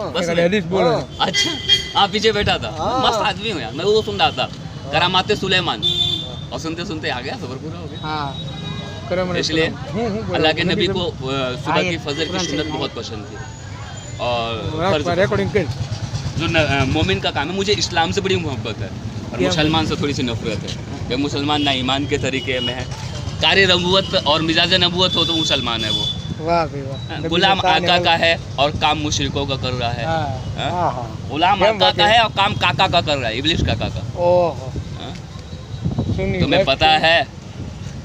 बस एक हदीस बोलो। अच्छा आप पीछे बैठा था, मस्त आदमी हूँ यार, मैं वो सुन रहा था करामाते सुलेमान, और सुनते सुनते आ गया, सबर पूरा हो गया। हाँ इसलिए बोलो, अल्लाह के नबी सब- को सुबह की फजर की कुरान सुन्नत शरीफ बहुत पसंद थी, और फर्ज रिकॉर्डिंग कर जो मोमिन का काम है, मुझे इस्लाम से बड़ी मोहब्बत है और क्या मुसलमान से थोड़ी सी नफरत है कि मुसलमान ना ईमान के तरीके में है, कारी नबूवत और मिजाज नबूवत हो तो मुसलमान है वो, वाह भाई वाह। गुलाम आका का है और काम मुशरिकों का कर रहा है, हाँ हाँ हाँ। गुलाम क्या आका बात का है? है और काम काका का कर रहा है, इब्लिस काका का। ओहो हाँ? सुनिए तुम्हें पता है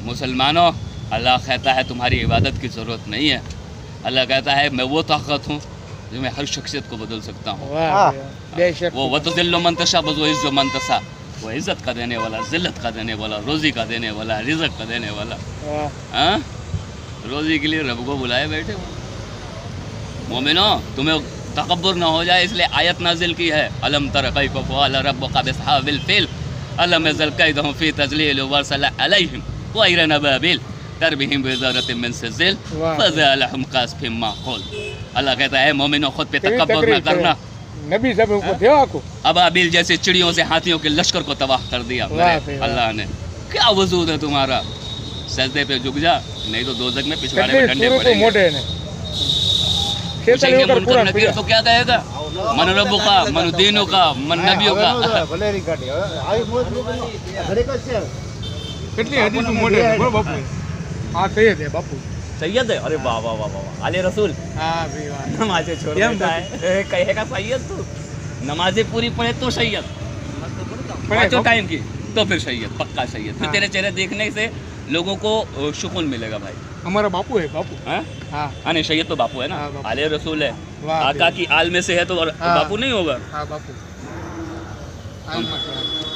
मुसलमानों, अल्लाह कहता है तुम्हारी इबादत की ज़रूरत नहीं है, अल्लाह कहता है मैं वो ताकत हूँ जो मैं हर शख्सियत को बदल सकता हूँ। वाह भाई वाह, बेशक वो वतज़िल्लु मन तशा वो इज़्ज़ु मन तशा, वो इज़्ज़त का देने वाला, ज़िल्लत का देने वाला, रोज़ी का देने वाला, रिज़्क़ का देने वाला। वाह हाँ, रोज़ी के लिए रब को बुलाए बैठे हो। मोमिनो तुम्हें तकब्बुर ना हो जाए इसलिए आयत नाजिल की है, अलम तर कैफ़ फ़अल रब्बुका बिअस्हाबिल फ़ील अलम यज़ल कैदहुम फ़ी तज़लील व अरसला अलैहिम तयरन अबाबिल तरमीहिम बिहिजारतिन मिन सिज्जिल फ़जअलहुम कअस्फिम माक़ूल। अल्लाह कहता है मोमिनो खुद पे तकब्बुर ना करना, नबी सब ऊपर थे आपको। अबाबिल जैसे चिड़ियों से हाथियों के लश्कर को तबाह कर दिया वाह मेरे वाह। अल्लाह ने। क्या वजूद है तुम्हारा, सजदे पे झुक जा, नहीं तो दोज़ख में पिछवाड़े में डंडे सूरत पड़ेंगे। मोटे ने पूछेंगे मुनकर नकीर तो क्या कहेगा, मन रब्बुका मन दीनुका मन नबियुका। કેટલી હદીસ મોટે છે બોલો બાપુ। હા સૈયદ है बापू। सैयद है, अरे वाह वाह वाह वाह, आले रसूल हाँ भाई वाह। नमाजें छोड़ क्या देता है, कहेगा सैयद तू, नमाजें पूरी पढ़े तो सैयद, पाँचों टाइम की तो फिर सैयद, पक्का सैयद, फिर हाँ। तेरे चेहरे देखने से लोगों को सुकून मिलेगा भाई। हमारा बापू है बापू। हाँ हाँ हाँ, नहीं सैयद तो बापू है ना, हाँ, बापू। आले रसूल है, वाह आका भाई। की आल में से है तो हाँ। बापू नहीं होगा, हाँ बापू।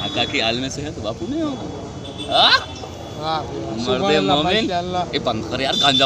आका की आल में से है तो बापू नहीं होगा। हाँ? वाह भाई वाह। मर्दे सुभान अल्लाह, मोमिन, माशाअल्लाह। ये बंद कर यार गांजा